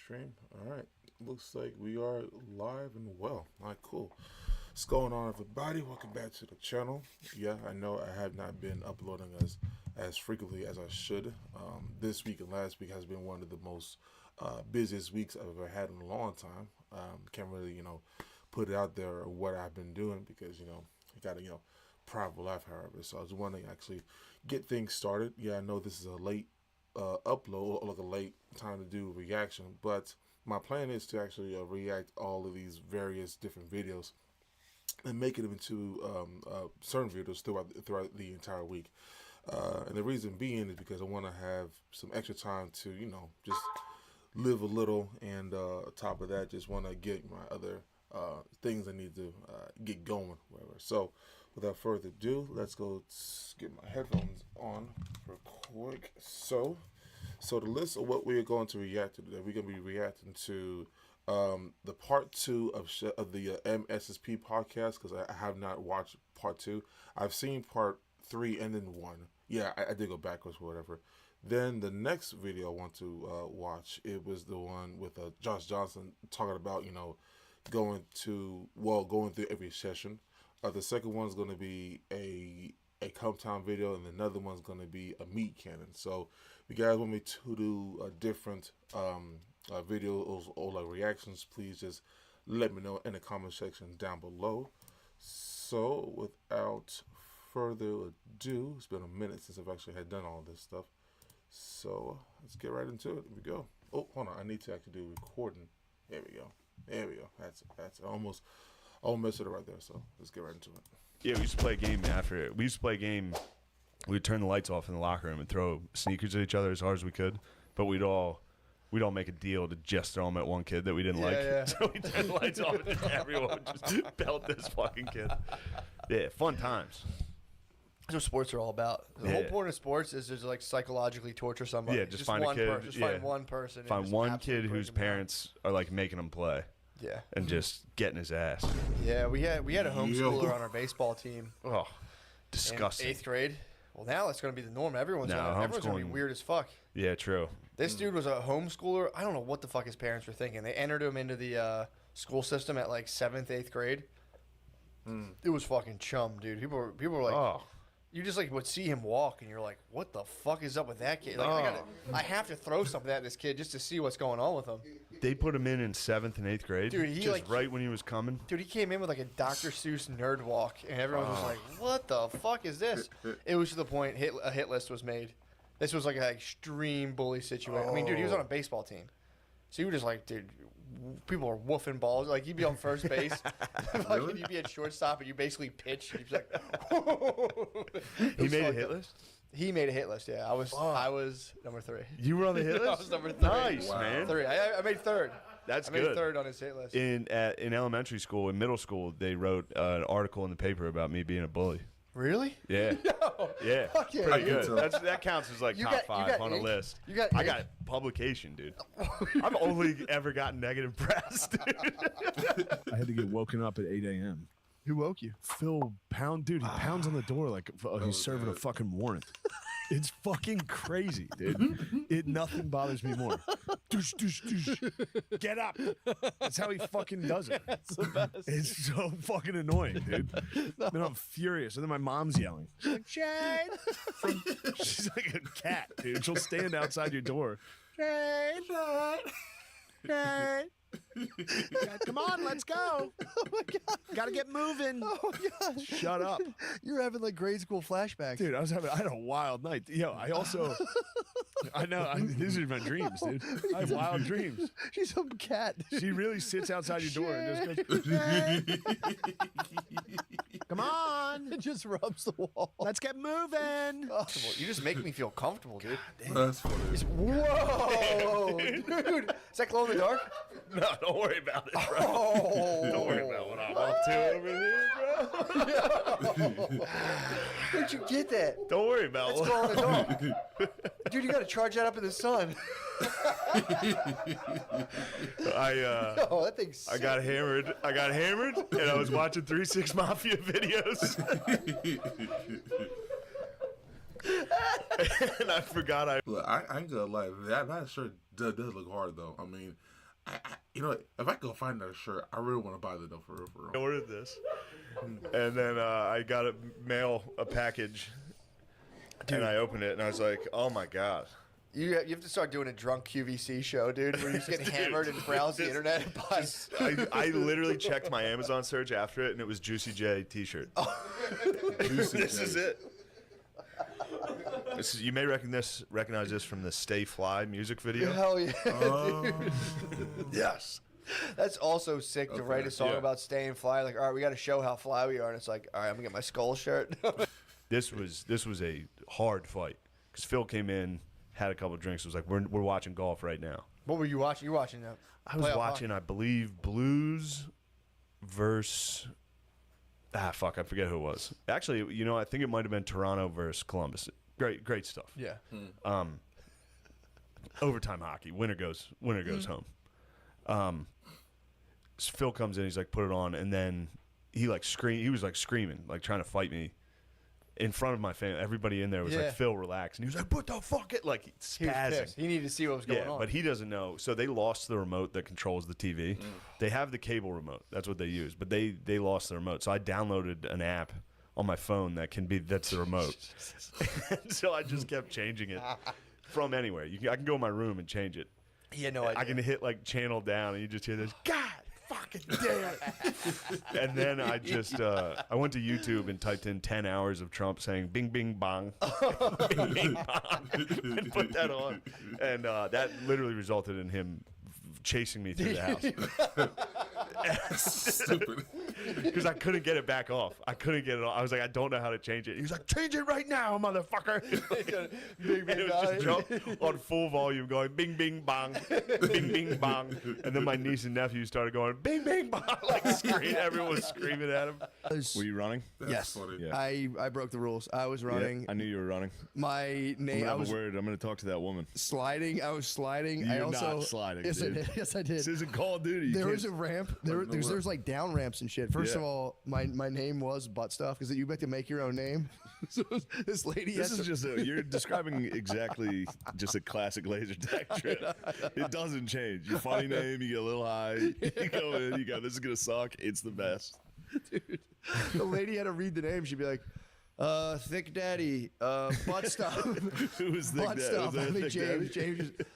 stream. All right, looks like we are live and well. All right, cool. What's going on, everybody? Welcome back to the channel. Yeah, I know I have not been uploading as frequently as I should. This week and last week has been one of the most busiest weeks I've ever had in a long time. Can't really, put it out there what I've been doing because, you got to, private life, however. So I was wanting to actually get things started. Yeah, I know this is a late upload, or like a late time to do reaction, but my plan is to actually react all of these various different videos and make it into certain videos throughout the entire week. And the reason being is because I want to have some extra time to, just live a little, and top of that, just want to get my other things I need to get going, whatever. So without further ado, let's go get my headphones on real quick. So the list of what we're going to react to today, we're going to be reacting to the part 2 of the MSSP podcast, because I have not watched part 2. I've seen part 3 and then 1. Yeah, I did go backwards or whatever. Then the next video I want to watch, it was the one with Josh Johnson talking about, going through every session. The second one's going to be a come time video, and another one's going to be a meat cannon. So if you guys want me to do a different videos or like reactions, please just let me know in the comment section down below. So without further ado, it's been a minute since I've actually had done all this stuff. So let's get right into it. Here we go. Oh, hold on. I need to actually do recording. There we go. There we go. That's it. Almost messed it up right there. So let's get right into it. Yeah, we used to play a game after it. We used to play a game. We'd turn the lights off in the locker room and throw sneakers at each other as hard as we could. But we'd all make a deal to just throw them at one kid that we didn't like. Yeah. So we turn the lights off and everyone would just belt this fucking kid. Yeah, fun times. That's what sports are all about. The whole point of sports is just like psychologically torture somebody. Yeah, just find a kid. Just find one person. Find one kid whose parents are like making him play. Yeah. And just getting his ass. Yeah, we had a homeschooler on our baseball team. Oh, disgusting. In 8th grade. Well, now it's going to be the norm. Everyone's going to be weird as fuck. Yeah, true. This dude was a homeschooler. I don't know what the fuck his parents were thinking. They entered him into the school system at like 7th, 8th grade. It was fucking chum, dude. People were like, oh. You just like would see him walk, and you're like, "What the fuck is up with that kid?" Like, I have to throw something at this kid just to see what's going on with him. They put him in 7th and 8th grade, dude. He just right when he was coming. Dude, he came in with like a Dr. Seuss nerd walk, and everyone was like, "What the fuck is this?" It was to the point a hit list was made. This was like an extreme bully situation. I mean, dude, he was on a baseball team. So you were just like, dude, people are woofing balls. Like, you'd be on first base. Really? You'd be at shortstop, and you basically pitch. And you'd be like, he made a hit list? He made a hit list, yeah. I was number 3. You were on the hit list? I was number 3. Nice, man. 3. I made 3rd. That's good. I made 3rd on his hit list. In elementary school, in middle school, they wrote an article in the paper about me being a bully. Really? Yeah. No. Yeah. Okay. Pretty good. That counts as like top 5 on a list. I got publication, dude. I've only ever gotten negative press, dude. I had to get woken up at 8 a.m. Who woke you? Phil Pound, he pounds on the door like he's serving a fucking warrant. It's fucking crazy, dude. Nothing bothers me more. Doosh, doosh, doosh. Get up. That's how he fucking does it. That's the best. It's so fucking annoying, dude. No. Then I'm furious. And then my mom's yelling. She's like, Shane. She's like a cat, dude. She'll stand outside your door. Shane. Shane. Come on, let's go. Oh my god. Gotta get moving. Oh my god. Shut up. You're having like grade school flashbacks. Dude, I had a wild night. Yo, I also these are my dreams, dude. I have wild dreams. She's some cat. Dude. She really sits outside your door and just goes, come on. It just rubs the wall. Let's get moving. You just make me feel comfortable, dude. That's funny. Whoa, dude. Is that glow in the dark? No, don't worry about it, bro. Oh. Don't worry about what I'm up to over here, bro. Where'd you get that? Don't worry about That's glow in the dark. Dude, you got to charge that up in the sun. That thing's sick. I got hammered, and I was watching 3 6 Mafia videos. And I forgot Look, I ain't gonna lie, that shirt does look hard though. I mean, you know, if I go find that shirt, I really want to buy that though for real. I ordered this, and then I got a package, and I opened it, and I was like, oh my god. You have to start doing a drunk QVC show, dude, where you just get hammered and browse the internet and buy. I literally checked my Amazon search after it, and it was Juicy J T-shirt. This is it. You may recognize this from the Stay Fly music video. Hell yeah, dude. Yes. That's also sick to write a song about staying fly. Like, all right, we got to show how fly we are, and it's like, all right, I'm gonna get my skull shirt. This was a hard fight because Phil came in, had a couple of drinks, was like, we're watching golf right now. What were you watching? You were watching that? I was watching, I believe, Blues versus I forget who it was. Actually, you know, I think it might have been Toronto versus Columbus. Great stuff. Yeah. Overtime hockey. Winner goes home. So Phil comes in, he's like, put it on, and then he was screaming, like trying to fight me in front of my family. Everybody in there was like, Phil, relax. And he was like, what the fuck? Like, spazzing. He needed to see what was going on. But he doesn't know. So they lost the remote that controls the TV. They have the cable remote. That's what they use. But they lost the remote. So I downloaded an app on my phone that's the remote. So I just kept changing it from anywhere. I can go in my room and change it. He had no idea. I can hit like channel down, and you just hear this, God fucking damn it. And then I just, I went to YouTube and typed in 10 hours of Trump saying bing, bing, bong. Bing, bing, bong. And put that on. And that literally resulted in him chasing me through the house. Stupid. Because I couldn't get it back off. I couldn't get it off. I was like, I don't know how to change it. He was like, change it right now, motherfucker. And it was just Trump on full volume going bing, bing, bong, bing, bing, bong. And then my niece and nephew started going bing, bing, bong, like everyone was screaming at him. Were you running? Yes. Funny. Yeah. I broke the rules. I was running. Yeah, I knew you were running. My name. I was I'm going to talk to that woman. Sliding. I was sliding. You're I also not sliding, Yes, dude. I did. Yes, I did. This isn't Call of Duty. There was a ramp. There's like down ramps and shit. First of all, my name was butt stuff because you have to make your own name. So this lady. This is just you're describing exactly just a classic laser tag trip. It doesn't change. Your funny name, you get a little high. You go in, you go, this is gonna suck. It's the best. Dude, the lady had to read the name. She'd be like, Thick Daddy, butt stuff. Who was Thick Butt Daddy? stuff. Was there a I think Thick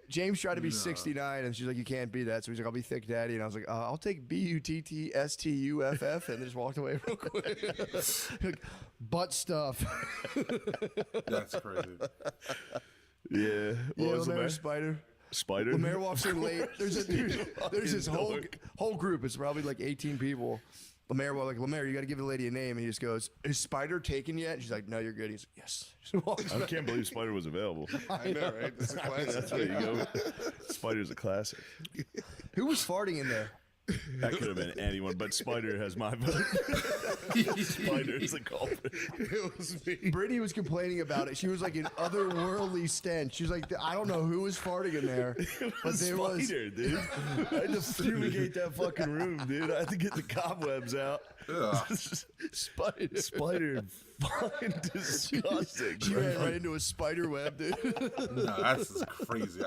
James tried to be 69, and she's like, you can't be that. So he's like, I'll be Thick Daddy. And I was like, I'll take BUTTSTUFF, and just walked away real quick. Like, butt stuff. That's crazy. Yeah. What was Lemaire Spider. Spider? Lemaire walks in late. There's this whole group. It's probably like 18 people. Lemaire, you got to give the lady a name. And he just goes, is Spider taken yet? And she's like, no, you're good. He's like, yes. I can't believe Spider was available. I know, right? That's a classic. That's where you go. Spider's a classic. Who was farting in there? That could have been anyone, but Spider has my vote. Spider is the culprit. It was me. Brittany was complaining about it. She was like an otherworldly stench. She was like, I don't know who was farting in there. But there Spider, dude. I had to fumigate that fucking room, dude. I had to get the cobwebs out. Yeah. Spider, fucking disgusting. She ran right into a spider web, dude. No, that's just crazy.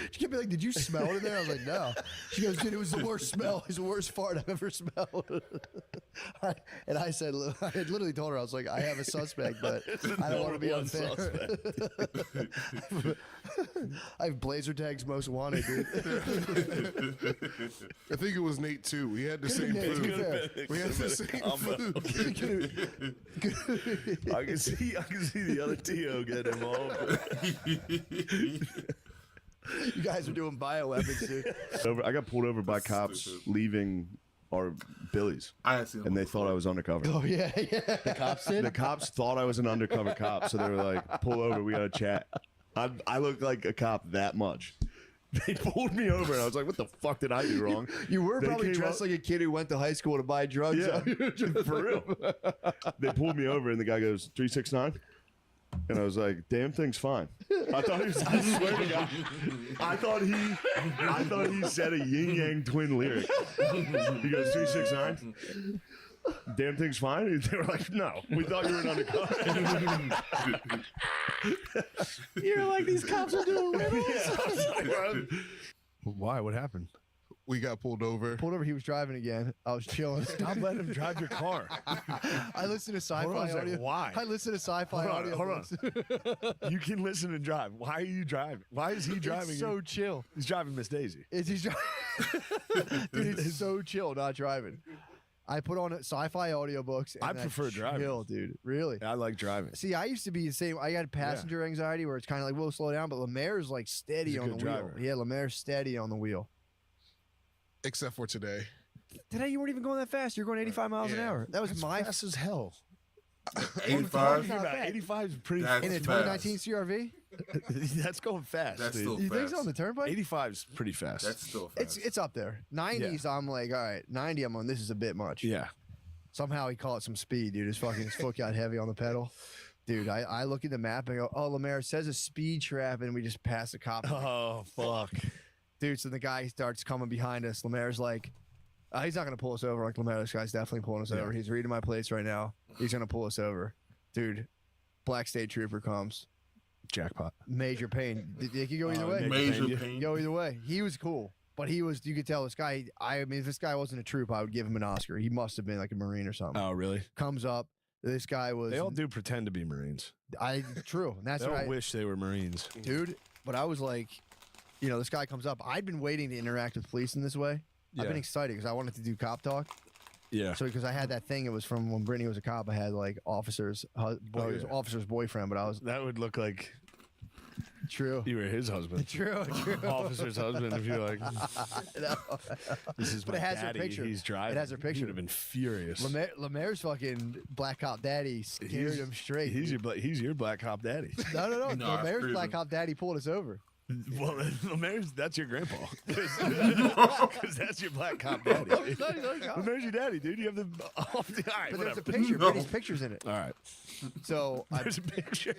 She kept be like, did you smell it in there? I was like, no. She goes, dude, it was the worst smell. It was the worst fart I've ever smelled. And I said, I had literally told her, I was like, I have a suspect, but I don't want to be unfair. I have blazer tags most wanted, dude. I think it was Nate too. We had the same food. We had the same food. I can see the other T.O. getting involved. You guys are doing bioweapons, dude. I got pulled over by cops leaving our Billy's. I had seen them and they before. thought I was undercover. Oh, yeah. The cops did? The cops thought I was an undercover cop, so they were like, pull over, we got to chat. I look like a cop that much. They pulled me over, and I was like, what the fuck did I do wrong? You were They probably came dressed up- like a kid who went to high school to buy drugs. Yeah, for real. They pulled me over, and the guy goes, 369? And I was like, damn thing's fine. I thought he was, I swear to God, I thought he said a yin yang twin lyric. He goes, 369? damn thing's fine. They were like, no, we thought you were an undercover. You're like, these cops are doing riddles. Why? What happened? We got pulled over. Pulled over. He was driving again. I was chilling. Stop letting him drive your car. I listen to sci-fi Hold on a second, audio. why? I listen to sci-fi audio. Hold on. You can listen and drive. Why are you driving? Why is he driving? It's so chill. He's driving Miss Daisy. He's dude, it's so chill not driving. I put on sci-fi audiobooks. And I prefer driving. Chill, dude. Really. I like driving. See, I used to be the same. I got passenger anxiety where it's kind of like, we'll slow down, but Lemaire's like steady He's a on the good wheel. driver. Yeah, Lemaire's steady on the wheel. Except for today. Today you weren't even going that fast. You're going 85 miles an hour. That was That's my fast as hell. 85. Not bad. 85 is pretty. That's in a fast. 2019 CRV. That's going fast. That's dude. still You think fast. so on the turnpike? 85 is pretty fast. That's still fast. It's up there. 90s. I'm like, all right. 90. I'm on. This is a bit much. yeah. Somehow he caught some speed, dude. His foot got heavy on the pedal. Dude, I look at the map and go, oh, Lemaire, it says a speed trap, and we just pass the cop. Oh fuck. Dude, so the guy starts coming behind us. Lemaire's like, he's not going to pull us over. Like, Lemaire, this guy's definitely pulling us over. He's reading my plates right now. He's going to pull us over. Dude, black state trooper comes. Jackpot. Major pain. It could go either way. Major It pain. could go either way. He was cool. But he was, you could tell this guy, I mean, if this guy wasn't a troop, I would give him an Oscar. He must have been like a Marine or something. Oh really? Comes up. This guy was. They all do pretend to be Marines. True. And that's They what all I wish they were Marines. dude. But I was like, you know, this guy comes up. I'd been waiting to interact with police in this way. I've Yeah. been excited because I wanted to do cop talk. Yeah. So because I had that thing, it was from when Brittany was a cop. I had like officers, it was yeah. officer's boyfriend, but I was That would look like true. you were his husband. True. Officer's husband. If you're like, No. this is But my it has her daddy. picture. He's driving. It has her picture. You'd have been furious. Lemaire's fucking black cop daddy scared him straight. He's your black cop daddy. No. No, Lemaire's screw black him. cop daddy pulled us over. Well, Lemaire's, that's your grandpa. Because that's your black cop daddy. He's not a cop. Lemaire's your daddy, dude. You have the. All right, But there's whatever. a picture. No. Brittany's picture's in it. All right. So There's a picture.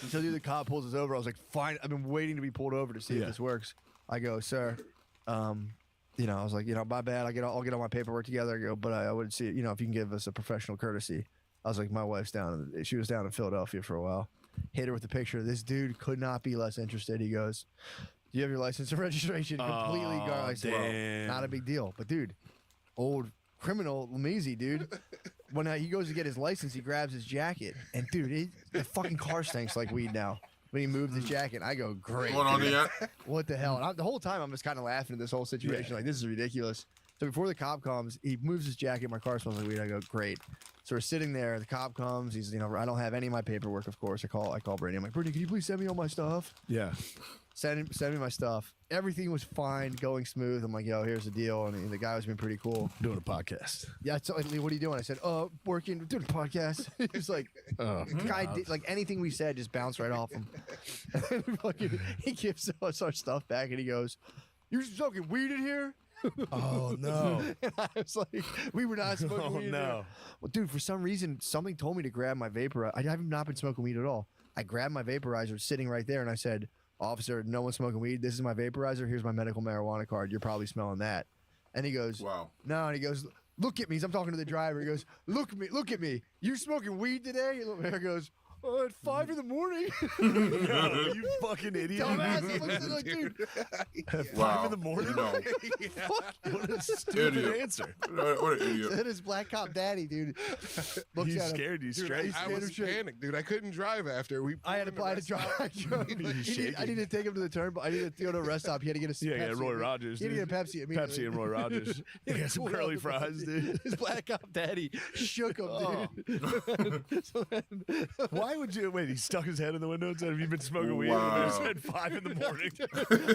So dude, the cop pulls us over. I was like, fine. I've been waiting to be pulled over to see if Yeah. this works. I go, sir, you know, I was like, you know, my bad. I'll get all my paperwork together. I go, but I would see, you know, if you can give us a professional courtesy. I was like, my wife's down. She was down in Philadelphia for a while. Hit her with the picture. This dude could not be less interested. He goes, do you have your license and registration? Completely gone. I said, damn. not a big deal. But dude, old criminal Lamizi, dude. When he goes to get his license, he grabs his jacket, and dude, the fucking car stinks like weed now. When he moved his jacket, I go, great. Going on the What the hell? And the whole time, I'm just kind of laughing at this whole situation. Like, this is ridiculous. So before the cop comes, he moves his jacket. My car smells like weed. I go, great. So we're sitting there. The cop comes. He's, you know, I don't have any of my paperwork, of course. I call Brittany. I'm like, Brittany, can you please send me all my stuff? Yeah. Send me my stuff. Everything was fine, going smooth. I'm like, yo, here's the deal. And the guy was being pretty cool. Doing a podcast. Yeah, so like, Lee, what are you doing? I said, working, doing a podcast. He's like, Oh, the guy did, like anything we said just bounced right off him. And fucking, he gives us our stuff back and he goes, "You're smoking weed in here?" oh no. And I was like, we were not smoking Oh, weed in no. here. Well, dude, for some reason, something told me to grab my vaporizer. I have not been smoking weed at all. I grabbed my vaporizer sitting right there and I said, "Officer, no one's smoking weed. This is my vaporizer. Here's my medical marijuana card. You're probably smelling that." And he goes, Wow. "No." And he goes, "Look at me." I'm talking to the driver. He goes, "Look at me. You smoking weed today?" And the goes, "At 5 in the morning." No, you fucking idiot. Dumbass. I'm looking like, dude, At 5 Wow. in the morning? No. What a stupid Idiot. answer. What an idiot. that is black cop daddy, dude. Looks He's at him. scared you Dude, straight. I was panicked, dude. I couldn't drive after. I had to apply to drive. I need to take him to the turn, but I needed to go to a rest stop. He had to get a Yeah, Pepsi. yeah, Roy Rogers. He had to dude. get a Pepsi immediately. Pepsi and Roy Rogers. You got some Pulled curly out the fries, Pepsi. dude. His black cop daddy shook him, Oh. dude. So then, Why would you wait? He stuck his head in the window and said, "Have you been smoking weed?" Wow. And said 5 in the morning.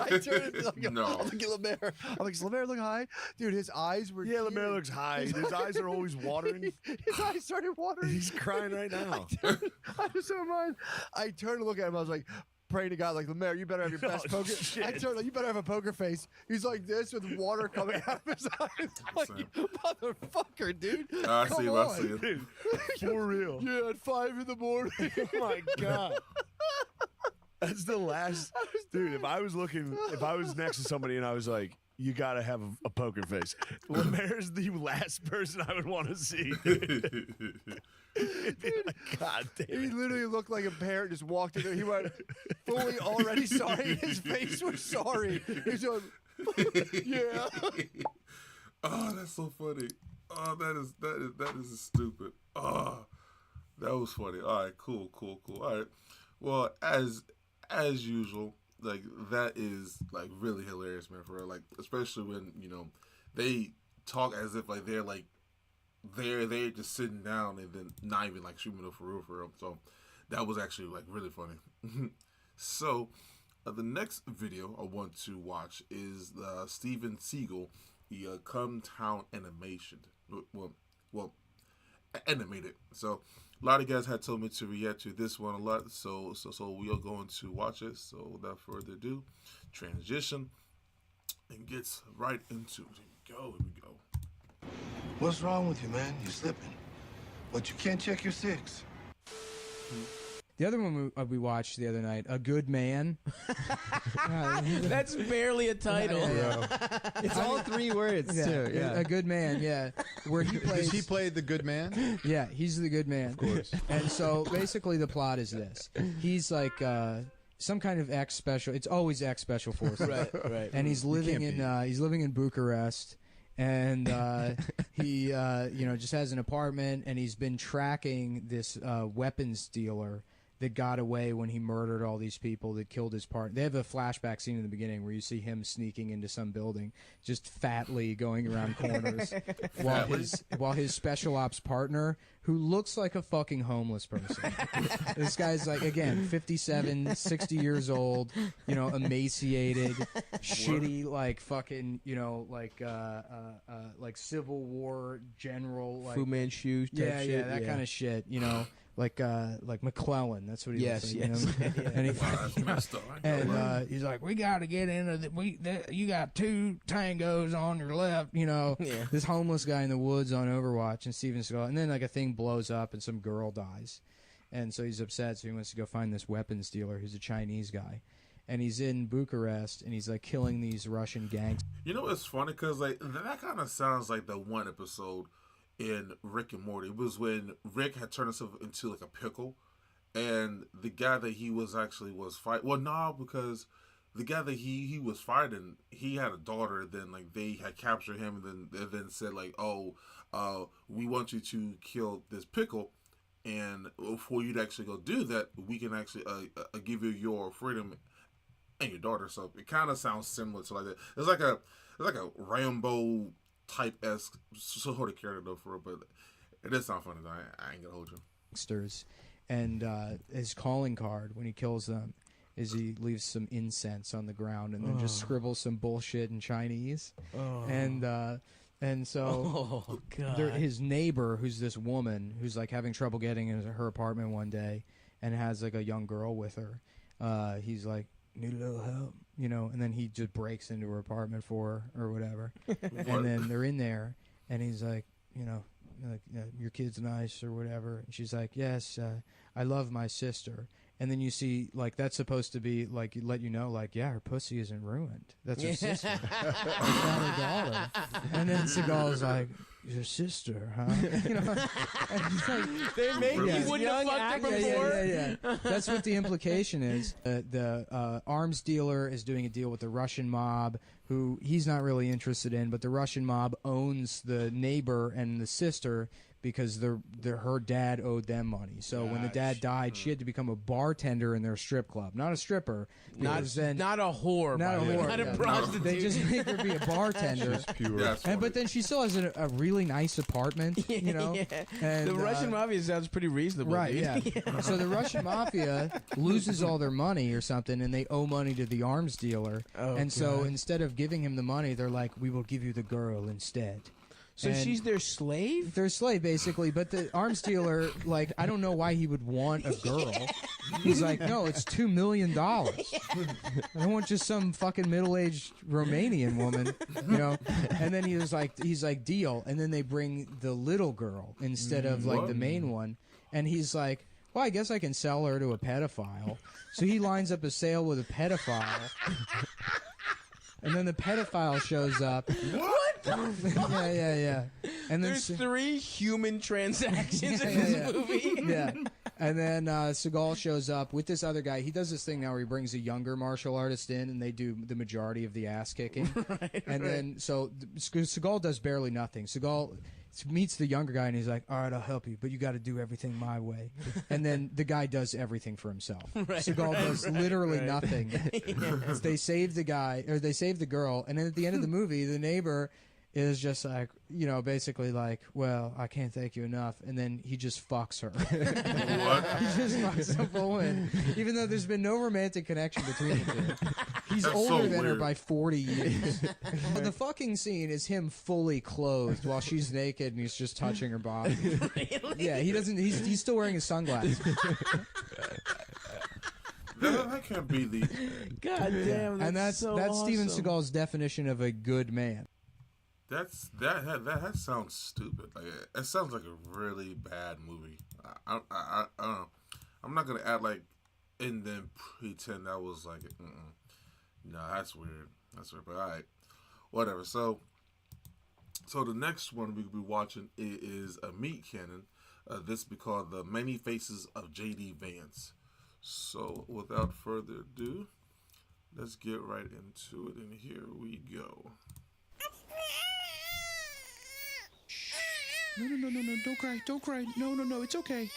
I turned and I'm No. like, Lemaire. I'm like, "Is Lemaire look high?" Dude, his eyes were Yeah, Lemaire tearing. looks high. His eyes are always watering. His eyes started watering. He's crying right now. I was so mad. I turned to look at him. I was like, praying to God, like, "Lemaire, you better have your best Oh, poker." shit. I turned like, "You better have a poker face." He's like this with water coming out of his eyes. I'm like, "You motherfucker, dude. I Come see him. I on." see him. Dude, for real. Yeah, at 5 in the morning. Oh my god. That's the last dude. If I was next to somebody and I was like, you gotta have a poker face. Lemaire's the last person I would want to see. God damn. He literally looked like a parent just walked in there. He went fully already sorry. His face was sorry. He's like, yeah. Oh, that's so funny. Oh, that is stupid. Oh, that was funny. All right, cool. All right. Well, as usual, like that is like really hilarious, man. For real. Like, especially when they talk as if like they're just sitting down and then not even like shooting it for real. So that was actually like really funny. So the next video I want to watch is the Steven Seagal, the Come Town animation. Well, animated. So a lot of guys had told me to react to this one a lot. So we are going to watch it. So without further ado, transition and gets right into it. Here we go. What's wrong with you, man? You're slipping. But you can't check your 6. The other one we watched the other night, A Good Man. That's barely a title. It's all 3 words, too. Yeah. A Good Man, yeah. Where he plays... Does he play the good man? Yeah, he's the good man. Of course. And so basically the plot is this. He's like... some kind of ex-special... It's always ex-special forces. Right. And he's living in Bucharest. And he just has an apartment, and he's been tracking this weapons dealer that got away when he murdered all these people that killed his partner. They have a flashback scene in the beginning where you see him sneaking into some building, just fatly going around corners, while his special ops partner, who looks like a fucking homeless person. This guy's like, again, 57, 60 years old, emaciated, shitty, like fucking, like Civil War general, like Fu Manchu type yeah, shit. yeah, that kind of shit, like McClellan. That's what he looks like. And he, he's like, we got to get into you got 2 tangos on your left. This homeless guy in the woods on Overwatch, and Steven Seagal, and then like a thing blows up and some girl dies, and so he's upset. So he wants to go find this weapons dealer who's a Chinese guy, and he's in Bucharest, and he's like killing these Russian gangs. It's funny because like that kind of sounds like the one episode in Rick and Morty. It was when Rick had turned himself into like a pickle, and the guy that he was fighting. Well, no, because the guy that he was fighting, he had a daughter. Then like they had captured him, and then said like, we want you to kill this pickle, and for you to actually go do that, we can actually give you your freedom and your daughter. So it kind of sounds similar to like that. It's like a Rambo type-esque sort of character though, for real, but it does sound funny though. I ain't gonna hold you. And his calling card when he kills them is he leaves some incense on the ground and then just scribbles some bullshit in Chinese. And so his neighbor, who's this woman who's like having trouble getting into her apartment one day and has like a young girl with her, he's like, need a little help, and then he just breaks into her apartment for her or whatever. And then they're in there, and he's like, your kid's nice or whatever. And she's like, yes, I love my sister. And then you see, like, that's supposed to be, like, let you know, like, yeah, her pussy isn't ruined. That's her sister. That's not her daughter. And then Seagal's like, your sister, huh? And he's like, they make you wouldn't have fucked her before. Yeah. That's what the implication is. The arms dealer is doing a deal with the Russian mob, who he's not really interested in, but the Russian mob owns the neighbor and the sister because her dad owed them money. So when the dad died, she had to become a bartender in their strip club, not a stripper. Not a whore. Not a whore. Not a prostitute. They just make her be a bartender. Pure. But then she still has a really nice apartment, Yeah. And, the Russian mafia sounds pretty reasonable, right? Dude. Yeah. So the Russian mafia loses all their money or something, and they owe money to the arms dealer. So instead of giving him the money, they're like, "We will give you the girl instead." So she's their slave? Their slave, basically. But the arms dealer, like, I don't know why he would want a girl. He's like, no, it's $2 million. I don't want just some fucking middle-aged Romanian woman, And then he's like, deal. And then they bring the little girl instead of, like, the main one. And he's like, well, I guess I can sell her to a pedophile. So he lines up a sale with a pedophile. And then the pedophile shows up. What the fuck? Yeah. And then There's 3 human transactions in this movie. Yeah. And then Seagal shows up with this other guy. He does this thing now where he brings a younger martial artist in, and they do the majority of the ass kicking. Then Seagal does barely nothing. Seagal meets the younger guy, and he's like, "All right, I'll help you, but you got to do everything my way." And then the guy does everything for himself. Seagal does literally nothing. They save the guy, or they save the girl, and then at the end of the movie, the neighbor is just like, basically like, well, I can't thank you enough, and then he just fucks her. What? He just fucks the woman, even though there's been no romantic connection between the two. He's That's older so than her weird. by 40 years. But the fucking scene is him fully clothed while she's naked and he's just touching her body. Really? Yeah, he doesn't. He's still wearing his sunglasses. That can't be the. God damn, And that's so Steven awesome. Seagal's definition of a good man. That sounds stupid. Like it sounds like a really bad movie. I don't know. I'm not gonna act like and then pretend that was like. No, that's weird. That's weird. But all right, whatever. So the next one we'll be watching is a meat cannon. This be called The Many Faces of J.D. Vance. So without further ado, let's get right into it. And here we go. No, don't cry. No, it's okay.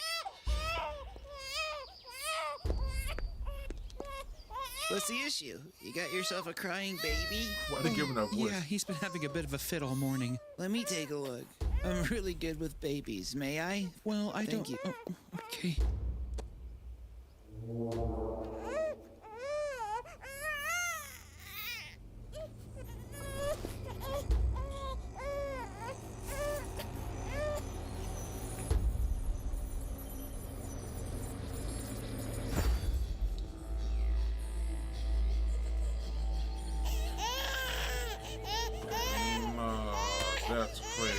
What's the issue? You got yourself a crying baby? Why are they giving that voice? Yeah, he's been having a bit of a fit all morning. Let me take a look. I'm really good with babies. May I? Well, I Thank don't. you. Oh, okay. That's crazy.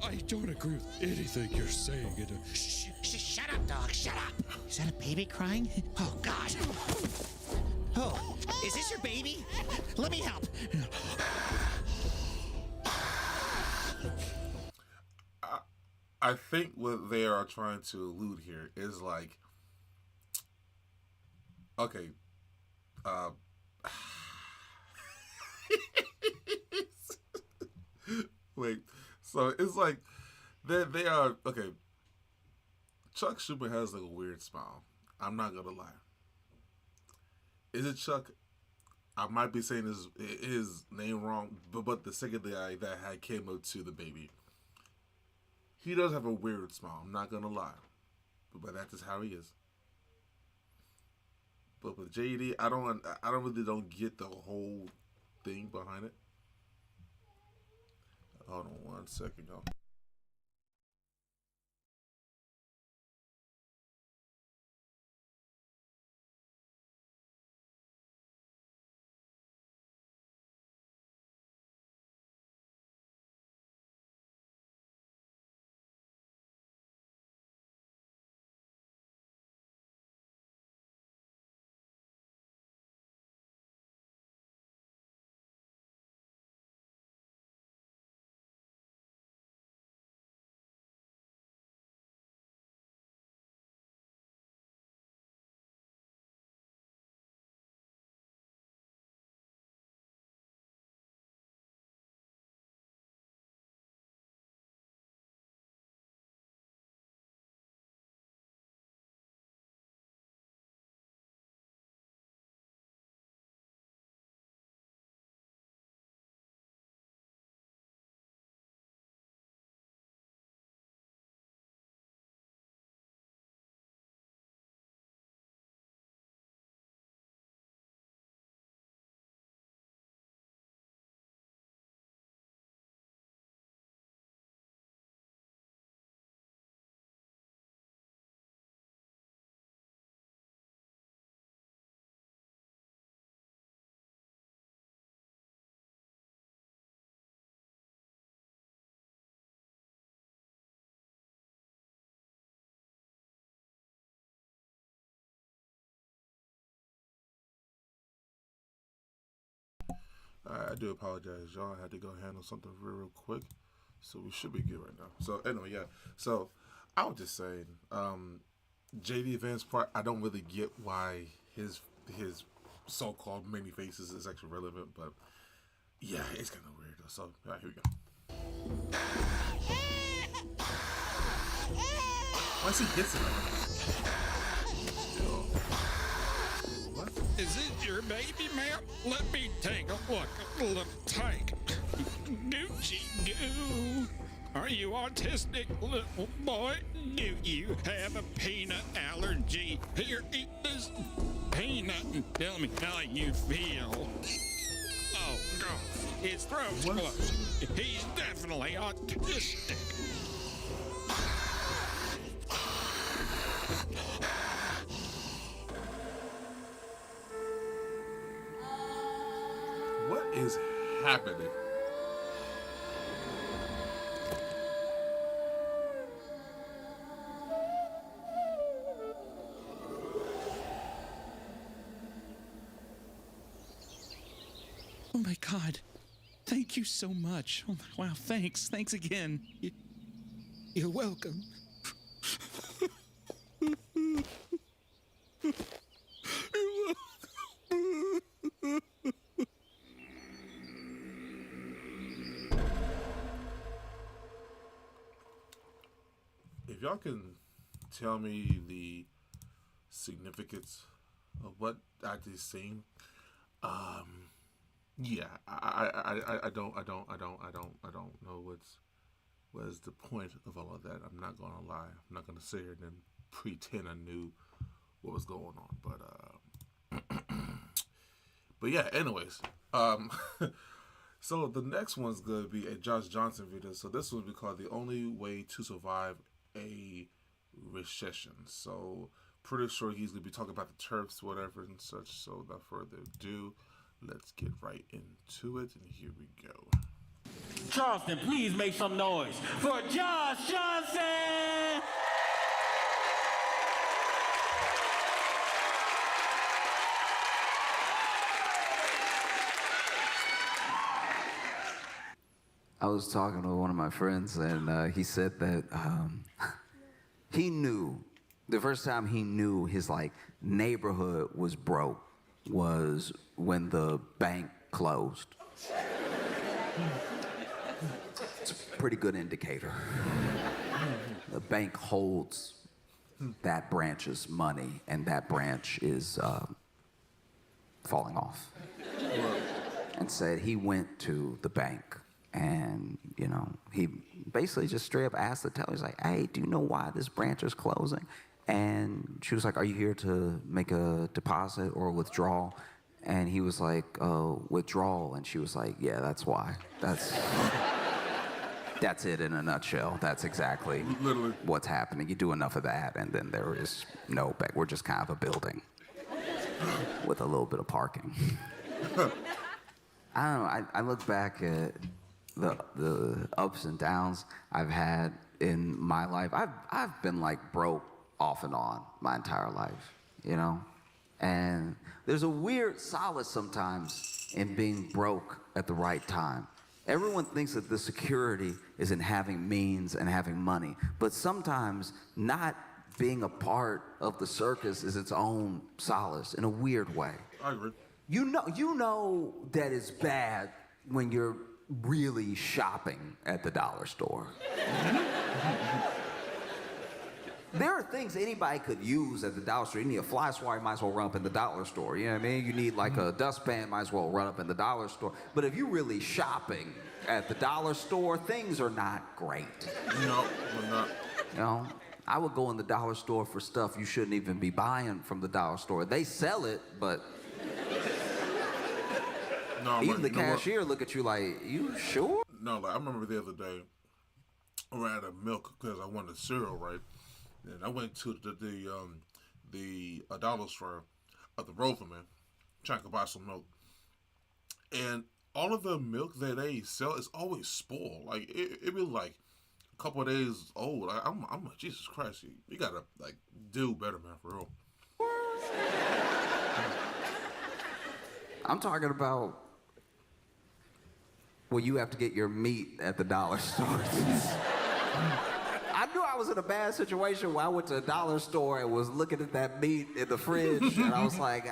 I don't agree with anything you're saying. Shut up, dog. Shut up. Is that a baby crying? Oh, God. Oh, is this your baby? Let me help. I think what they are trying to allude here is like, okay, wait, so it's like they are okay. Chuck Schumer has like a weird smile. I'm not gonna lie. Is it Chuck? I might be saying his name wrong, but the second guy that had came up to the baby, he does have a weird smile. I'm not gonna lie, but that's just how he is. But with JD, I don't get the whole thing behind it. Hold on 1 second, y'all. I do apologize, y'all. I had to go handle something real quick. So we should be good right now. So anyway, yeah. So I was just saying, JD Vance part, I don't really get why his so-called many faces is actually relevant, but yeah, it's kind of weird. So all right, here we go. Why is he hissing? What? Is it your baby, ma'am? Let me take a look. Look, take. Gucci goo. Are you autistic, little boy? Do you have a peanut allergy? Here, eat this peanut and tell me how you feel. Oh, God. His throat's closed. He's definitely autistic. What is happening? Oh my God. Thank you so much. Oh, wow, thanks. Thanks again. You're welcome. If y'all can tell me the significance of what I just seen, yeah, I don't know what's the point of all of that. I'm not gonna lie. I'm not gonna sit here and then pretend I knew what was going on. But yeah. Anyways, so the next one's gonna be a Josh Johnson video. So this one will be called "The Only Way to Survive a Recession." So pretty sure he's gonna be talking about the Terps, whatever and such. So without further ado, let's get right into it, and here we go. Charleston, please make some noise for Josh Johnson! I was talking to one of my friends, and he said that he knew, the first time he knew his neighborhood was broke was when the bank closed. It's a pretty good indicator. The bank holds that branch's money, and that branch is falling off. And said he went to the bank, and he basically just straight up asked the teller, he's like, "Hey, do you know why this branch is closing?" And she was like, "Are you here to make a deposit or withdrawal?" And he was like, "Withdrawal." And she was like, "Yeah, that's why. That's it in a nutshell. That's exactly literally what's happening. You do enough of that, and then there is no bank. We're just kind of a building with a little bit of parking." I don't know. I look back at the ups and downs I've had in my life. I've been broke off and on my entire life, and there's a weird solace sometimes in being broke at the right time. Everyone thinks that the security is in having means and having money, but sometimes not being a part of the circus is its own solace in a weird way. I agree. You know that it's bad when you're really shopping at the dollar store. There are things anybody could use at the dollar store. You need a fly swatter, you might as well run up in the dollar store. You know what I mean? You need a dustpan, might as well run up in the dollar store. But if you're really shopping at the dollar store, things are not great. No, they're not. I would go in the dollar store for stuff you shouldn't even be buying from the dollar store. They sell it, but no, even the cashier look at you like, "You sure?" No, I remember the other day, I ran out of milk because I wanted cereal, right? And I went to the dollar store at the Roverman, trying to buy some milk. And all of the milk that they sell is always spoiled. It be a couple of days old. I'm like, Jesus Christ, you gotta do better, man, for real. I'm talking about where you have to get your meat at the dollar store. I knew I was in a bad situation when I went to a dollar store and was looking at that meat in the fridge, and I was like,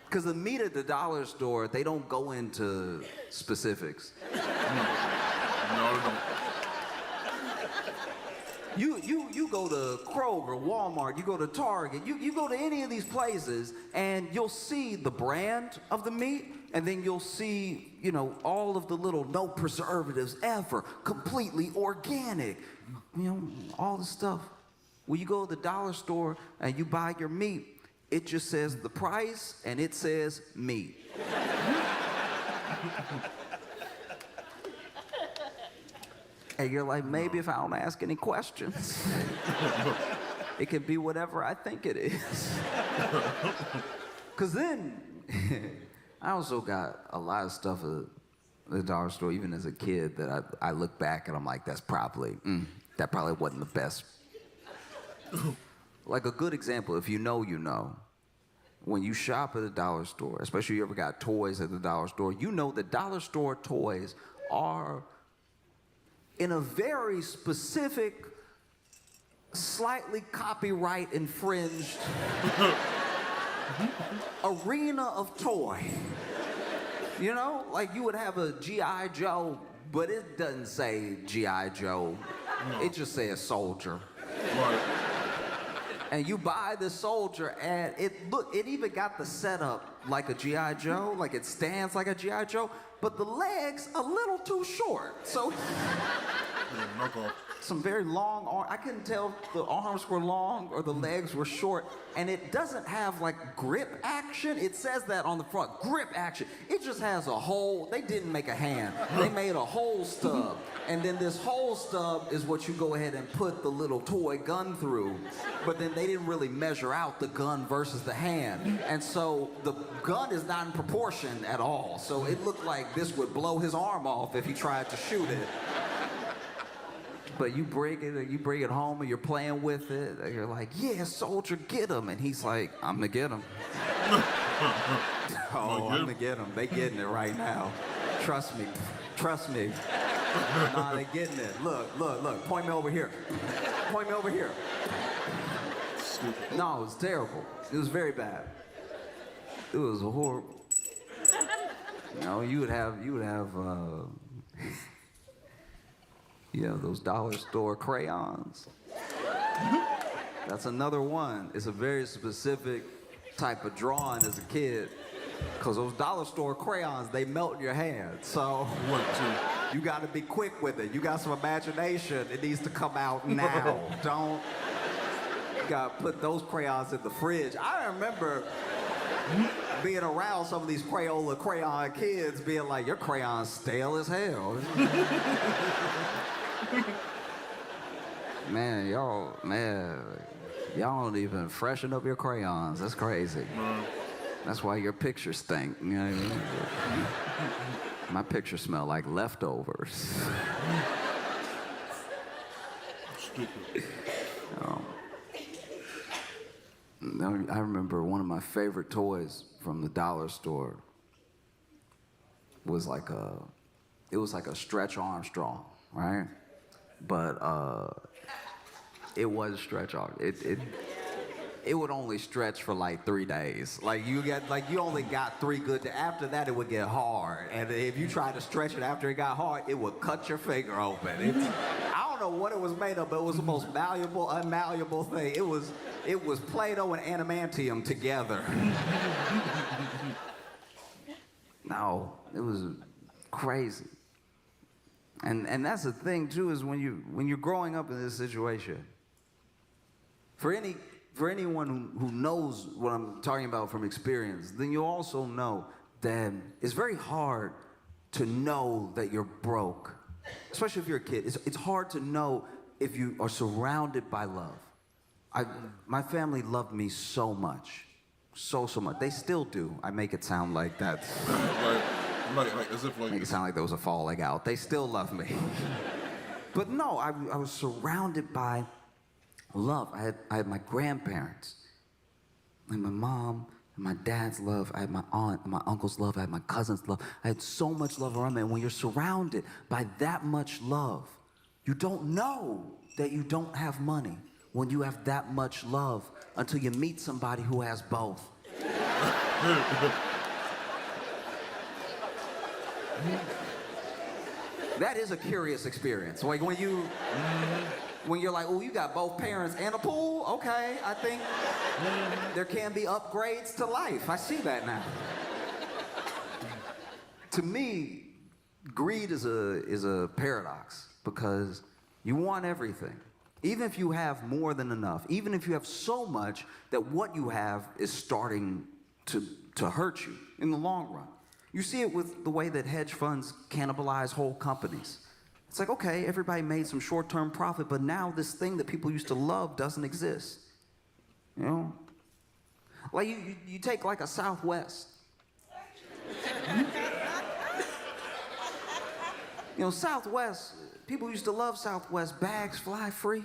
Because the meat at the dollar store, they don't go into specifics. No. You go to Kroger, Walmart, you go to Target, you go to any of these places, and you'll see the brand of the meat, and then you'll see, you know, all of the little no preservatives ever, completely organic, you know, all the stuff. When you go to the dollar store and you buy your meat, it just says the price and it says meat. And you're like, maybe if I don't ask any questions, it can be whatever I think it is. Because then, I also got a lot of stuff at the dollar store, even as a kid, that I look back and I'm like, that probably wasn't the best. Like a good example, if you know, you know. When you shop at a dollar store, especially if you ever got toys at the dollar store, you know that dollar store toys are in a very specific, slightly copyright infringed arena of toy. You know, like you would have a G.I. Joe, but it doesn't say G.I. Joe. No. It just says soldier. Right. And you buy the soldier, and it even got the setup like a G.I. Joe, like it stands like a G.I. Joe, but the legs a little too short. So some very long arms. I couldn't tell if the arms were long or the legs were short. And it doesn't have like grip action. It says that on the front, grip action. It just has a hole. They didn't make a hand. They made a hole stub. And then this hole stub is what you go ahead and put the little toy gun through. But then they didn't really measure out the gun versus the hand. And so the gun is not in proportion at all. So it looked like this would blow his arm off if he tried to shoot it. But you bring it home and you're playing with it, and you're like, yeah, soldier, get him. And he's like, I'm gonna get him. Oh, I'm gonna get him. They getting it right now. Trust me. Nah, they getting it. Look. Point me over here. No, it was terrible. It was very bad. It was horrible. You know, you would have those dollar store crayons. That's another one. It's a very specific type of drawing as a kid, because those dollar store crayons, they melt in your hand. So you got to be quick with it. You got some imagination. It needs to come out now. You got to put those crayons in the fridge. I remember being around some of these crayon kids being like, your crayon's stale as hell. Y'all don't even freshen up your crayons. That's crazy. That's why your pictures stink. You know what I mean? My pictures smell like leftovers. Stupid. I remember one of my favorite toys from the dollar store was like a Stretch Armstrong, right? But it was Stretch Armstrong. It would only stretch for like 3 days. You only got 3 good. After that, it would get hard. And if you tried to stretch it after it got hard, it would cut your finger open. I don't know what it was made of, but it was the most malleable, unmalleable thing. It was Play-Doh and adamantium together. No, it was crazy. And that's the thing too, is when you're growing up in this situation, for anyone who knows what I'm talking about from experience, then you also know that it's very hard to know that you're broke, especially if you're a kid. It's hard to know if you are surrounded by love. My family loved me so much. So much. They still do. I make it sound like that. Like as if like make it sound like there was a falling out. They still love me. But no, I was surrounded by love. I had my grandparents, and my mom my dad's love, I had my aunt, my uncle's love, I had my cousin's love. I had so much love around me. And when you're surrounded by that much love, you don't know that you don't have money when you have that much love until you meet somebody who has both. That is a curious experience. Like when you're like, oh, you got both parents and a pool? Okay, I think there can be upgrades to life. I see that now. To me, greed is a paradox because you want everything. Even if you have more than enough, even if you have so much that what you have is starting to hurt you in the long run. You see it with the way that hedge funds cannibalize whole companies. It's like, okay, everybody made some short-term profit, but now this thing that people used to love doesn't exist. You know? Like you take like a Southwest. You know, Southwest, people used to love Southwest. Bags fly free.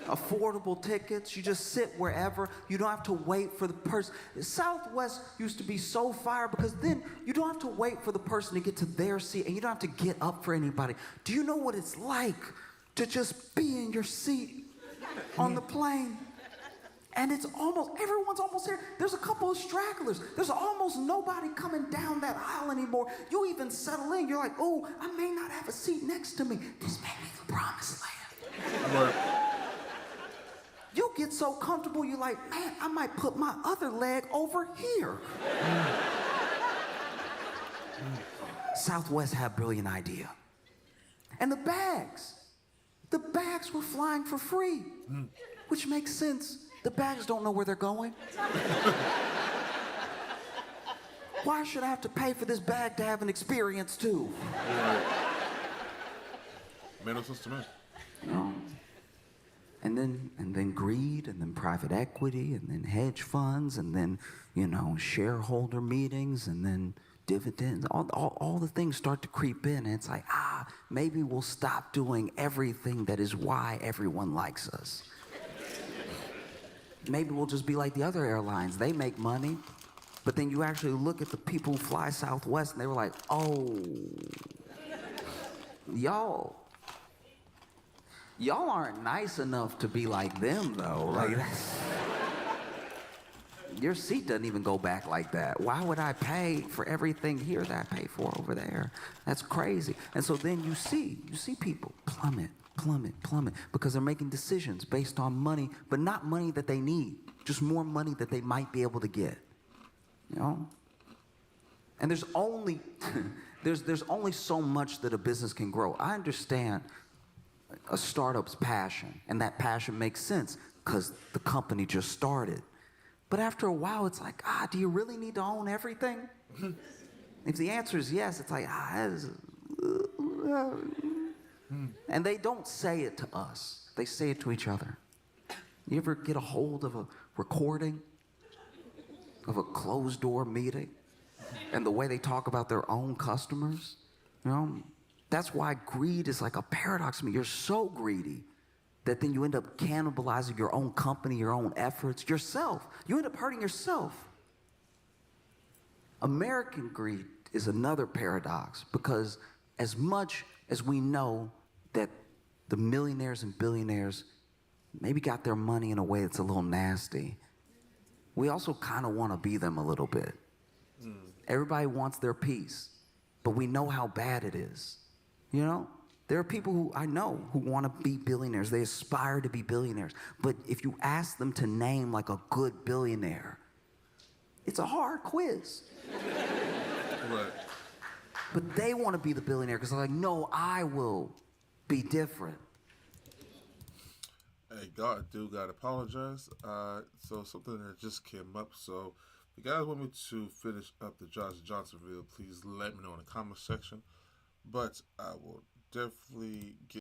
Affordable tickets. You just sit wherever. You don't have to wait for the person. Southwest used to be so fire because then you don't have to wait for the person to get to their seat and you don't have to get up for anybody. Do you know what it's like to just be in your seat on the plane? And everyone's almost there. There's a couple of stragglers. There's almost nobody coming down that aisle anymore. You even settle in. You're like, oh, I may not have a seat next to me. This may be the promised land. Right. You get so comfortable, you're like, man, I might put my other leg over here. Southwest had a brilliant idea. And the bags were flying for free, which makes sense. The bags don't know where they're going. Why should I have to pay for this bag to have an experience too? Yeah. Made no sense to me. No. And then greed, and then private equity, and then hedge funds, and then, shareholder meetings, and then dividends. All the things start to creep in, and it's like, maybe we'll stop doing everything that is why everyone likes us. Maybe we'll just be like the other airlines. They make money, but then you actually look at the people who fly Southwest, and they were like, oh, y'all aren't nice enough to be like them, though. Like, your seat doesn't even go back like that. Why would I pay for everything here that I pay for over there? That's crazy. And so then you see people plummet, because they're making decisions based on money, but not money that they need, just more money that they might be able to get. You know? And there's only there's only so much that a business can grow. I understand a startup's passion, and that passion makes sense because the company just started. But after a while, it's like, do you really need to own everything? If the answer is yes, it's like, and they don't say it to us. They say it to each other. You ever get a hold of a recording of a closed-door meeting and the way they talk about their own customers? You know? That's why greed is like a paradox to me. You're so greedy that then you end up cannibalizing your own company, your own efforts, yourself. You end up hurting yourself. American greed is another paradox because as much as we know that the millionaires and billionaires maybe got their money in a way that's a little nasty, we also kind of want to be them a little bit. Everybody wants their piece, but we know how bad it is. You know, there are people who I know who want to be billionaires. They aspire to be billionaires. But if you ask them to name like a good billionaire, it's a hard quiz. Right. But they want to be the billionaire because they're like, no, I will be different. Hey, God, dude, gotta apologize. So something that just came up. So if you guys want me to finish up the Josh Johnson video, please let me know in the comment section. But I will definitely get